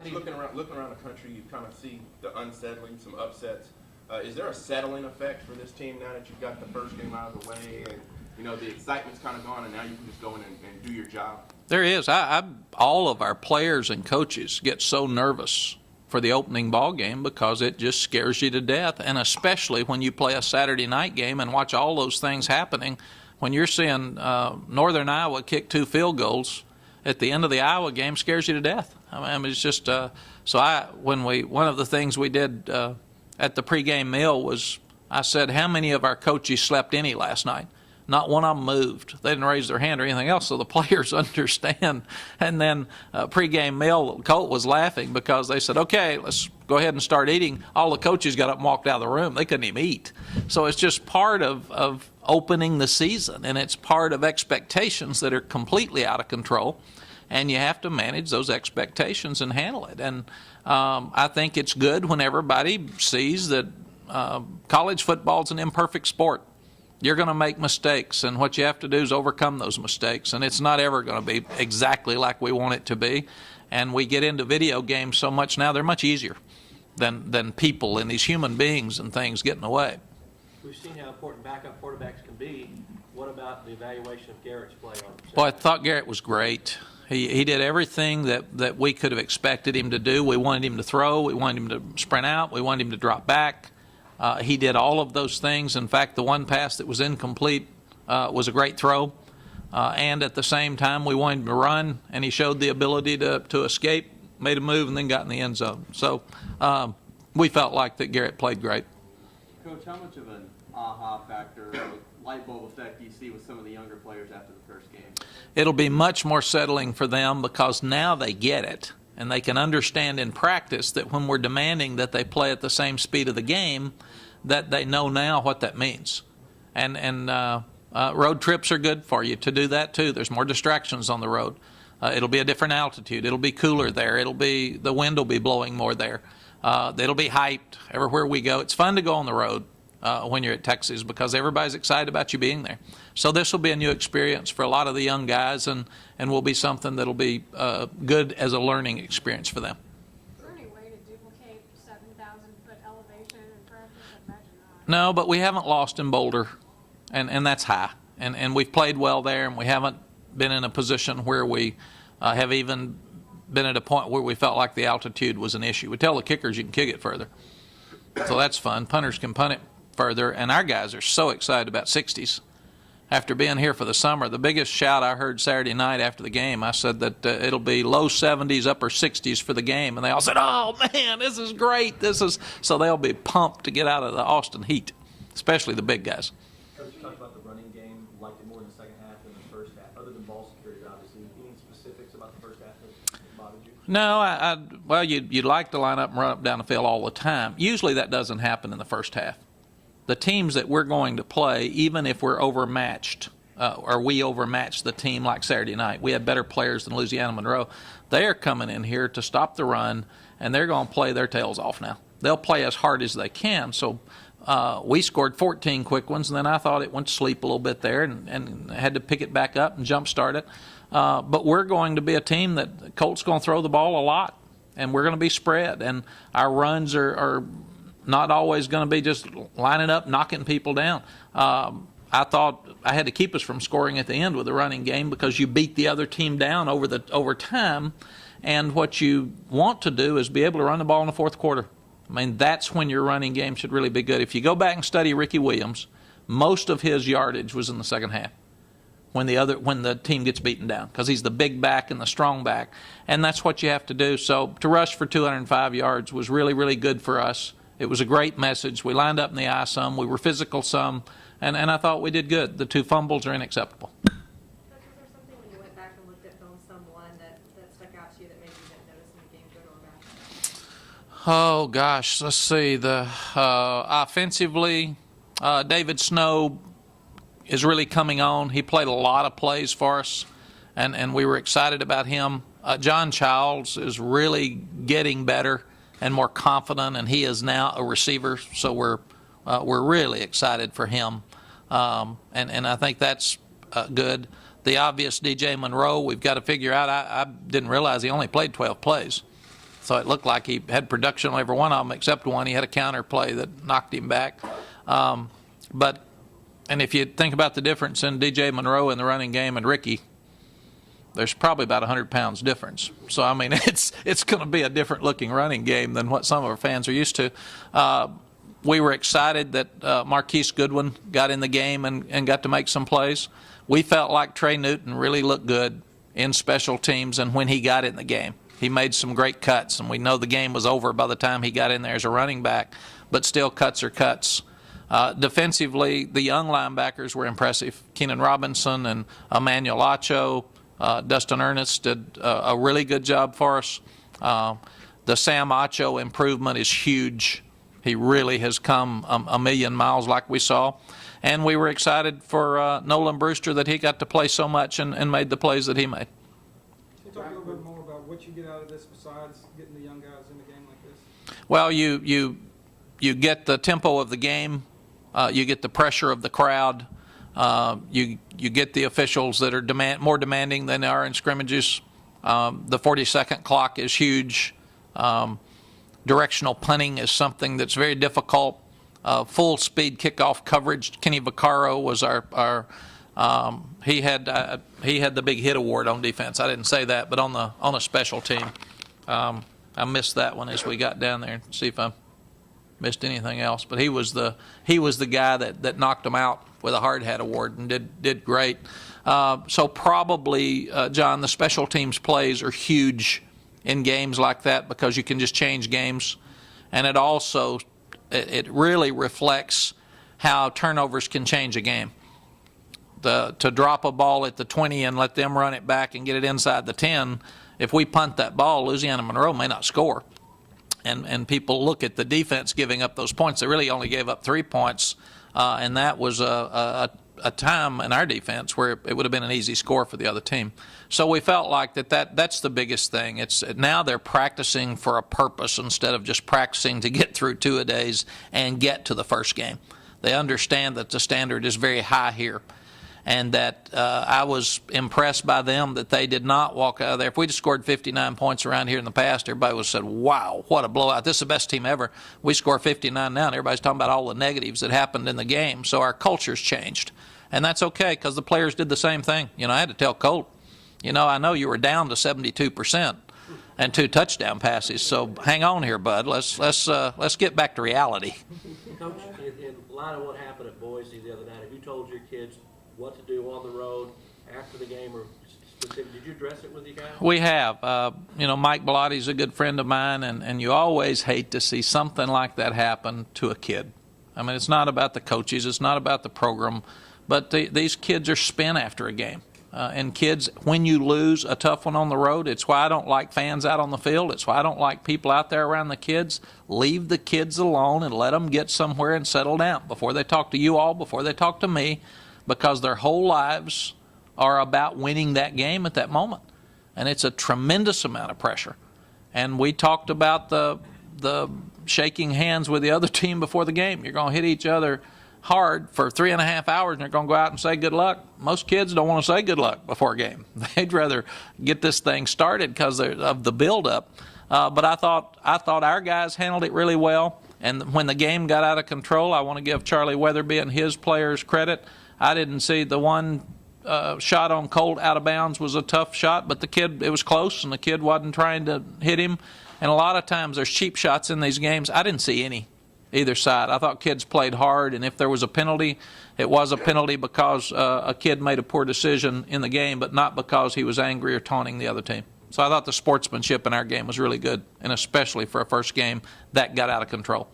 Looking around the country, you kind of see the unsettling, some upsets. Is there a settling effect for this team now that you've got the first game out of the way, and the excitement's kind of gone, and now you can just go in and do your job? There is. All of our players and coaches get so nervous for the opening ball game because it just scares you to death, and especially when you play a Saturday night game and watch all those things happening. When you're seeing Northern Iowa kick 2 field goals at the end of the Iowa game, scares you to death. I mean, it's just one of the things we did at the pregame meal was I said, how many of our coaches slept any last night? Not one of them moved. They didn't raise their hand or anything else, so the players understand. And then pregame meal, Colt was laughing because they said, okay, let's go ahead and start eating. All the coaches got up and walked out of the room. They couldn't even eat. So it's just part of opening the season, and it's part of expectations that are completely out of control. And you have to manage those expectations and handle it. And I think it's good when everybody sees that college football is an imperfect sport. You're going to make mistakes, and what you have to do is overcome those mistakes. And it's not ever going to be exactly like we want it to be. And we get into video games so much now, they're much easier than people and these human beings and things get in the way. We've seen how important backup quarterbacks can be. What about the evaluation of Garrett's play on himself? Well, I thought Garrett was great. He did everything that we could have expected him to do. We wanted him to throw. We wanted him to sprint out. We wanted him to drop back. He did all of those things. In fact, the one pass that was incomplete was a great throw. And at the same time, we wanted him to run, and he showed the ability to escape, made a move, and then got in the end zone. So we felt like that Garrett played great. Coach, how much of an aha factor, light bulb effect do you see with some of the younger players after the first game? It'll be much more settling for them because now they get it, and they can understand in practice that when we're demanding that they play at the same speed of the game, that they know now what that means. And road trips are good for you to do that too. There's more distractions on the road. It'll be a different altitude. It'll be cooler there. The wind will be blowing more there. It'll be hyped everywhere we go. It's fun to go on the road when you're at Texas because everybody's excited about you being there. So this will be a new experience for a lot of the young guys, and will be something that'll be good as a learning experience for them. Is there any way to duplicate 7,000-foot elevation in practice? I imagine not. No, but we haven't lost in Boulder, and that's high. And we've played well there, and we haven't been in a position where we have even been at a point where we felt like the altitude was an issue. We tell the kickers you can kick it further. So that's fun. Punters can punt it further, and our guys are so excited about 60s. After being here for the summer, the biggest shout I heard Saturday night after the game, I said that it'll be low 70s, upper 60s for the game, and they all said, oh, man, this is great. So they'll be pumped to get out of the Austin heat, especially the big guys. Coach, you talked about the running game, liked it more in the second half than the first half. Other than ball security, obviously, any specifics about the first half that bothered you? No, well, you'd like to line up and run up down the field all the time. Usually that doesn't happen in the first half. The teams that we're going to play, even if we're overmatched, or we overmatch the team like Saturday night, we had better players than Louisiana Monroe, they are coming in here to stop the run, and they're going to play their tails off now. They'll play as hard as they can. So we scored 14 quick ones, and then I thought it went to sleep a little bit there and had to pick it back up and jump-start it. But we're going to be a team that Colt's going to throw the ball a lot, and we're going to be spread. And our runs are not always going to be just lining up, knocking people down. I thought I had to keep us from scoring at the end with the running game because you beat the other team down over time. And what you want to do is be able to run the ball in the fourth quarter. I mean, that's when your running game should really be good. If you go back and study Ricky Williams, most of his yardage was in the second half when the team gets beaten down because he's the big back and the strong back. And that's what you have to do. So to rush for 205 yards was really, really good for us. It was a great message. We lined up in the eye some. We were physical some. And I thought we did good. The 2 fumbles are unacceptable. Was there something when you went back and looked at film someone that stuck out to you that maybe you didn't notice in the game, good or bad? Oh, gosh. Let's see. Offensively, David Snow is really coming on. He played a lot of plays for us, and we were excited about him. John Childs is really getting better and more confident, and he is now a receiver, so we're really excited for him. And I think that's good. The obvious DJ Monroe, we've got to figure out. I didn't realize he only played 12 plays. So it looked like he had production on every one of them except one. He had a counter play that knocked him back. And if you think about the difference in DJ Monroe in the running game and Ricky, there's probably about 100 pounds difference. So, I mean, it's going to be a different looking running game than what some of our fans are used to. We were excited that Marquise Goodwin got in the game and got to make some plays. We felt like Trey Newton really looked good in special teams and when he got in the game. He made some great cuts, and we know the game was over by the time he got in there as a running back, but still cuts are cuts. Defensively, the young linebackers were impressive. Keenan Robinson and Emmanuel Acho, Dustin Ernest did a really good job for us. The Sam Acho improvement is huge. He really has come a million miles like we saw. And we were excited for Nolan Brewster that he got to play so much and made the plays that he made. Can you talk a little bit more about what you get out of this besides getting the young guys in the game like this? Well, you get the tempo of the game. You get the pressure of the crowd. You get the officials that are more demanding than they are in scrimmages. The 40-second clock is huge. Directional punting is something that's very difficult. Full speed kickoff coverage. Kenny Vaccaro was our he had the big hit award on defense. I didn't say that, but on a special team, I missed that one as we got down there and see if I missed anything else. But he was the guy that knocked him out with a hard hat award and did great. So probably, John, the special teams plays are huge in games like that because you can just change games, and it really reflects how turnovers can change a game. To drop a ball at the 20 and let them run it back and get it inside the 10, if we punt that ball, Louisiana Monroe may not score. And people look at the defense giving up those points. They really only gave up 3 points, and that was a time in our defense where it would have been an easy score for the other team. So we felt like that's the biggest thing. It's now they're practicing for a purpose instead of just practicing to get through two-a-days and get to the first game. They understand that the standard is very high here, and that I was impressed by them that they did not walk out of there. If we'd scored 59 points around here in the past, everybody would have said, wow, what a blowout. This is the best team ever. We score 59 now, and everybody's talking about all the negatives that happened in the game. So our culture's changed. And that's okay because the players did the same thing. I had to tell Colt, I know you were down to 72% and 2 touchdown passes, so hang on here, bud. Let's get back to reality. Coach, in light of what happened at Boise the other night, have you told your kids what to do on the road after the game, or specific? Did you address it with you guys? We have. Mike Bellotti's a good friend of mine, and you always hate to see something like that happen to a kid. I mean, it's not about the coaches, it's not about the program, but these kids are spent after a game. And kids, when you lose a tough one on the road, it's why I don't like fans out on the field. It's why I don't like people out there around the kids. Leave the kids alone and let them get somewhere and settle down before they talk to you all, before they talk to me, because their whole lives are about winning that game at that moment. And it's a tremendous amount of pressure. And we talked about the shaking hands with the other team before the game. You're going to hit each other hard for 3.5 hours and they're going to go out and say good luck. Most kids don't want to say good luck before a game. They'd rather get this thing started because of the buildup. But I thought our guys handled it really well. And when the game got out of control, I want to give Charlie Weatherby and his players credit. I didn't see the one shot on Colt out of bounds was a tough shot, but it was close and the kid wasn't trying to hit him. And a lot of times there's cheap shots in these games. I didn't see any. Either side. I thought kids played hard, and if there was a penalty, it was a penalty because a kid made a poor decision in the game, but not because he was angry or taunting the other team. So I thought the sportsmanship in our game was really good, and especially for a first game that got out of control.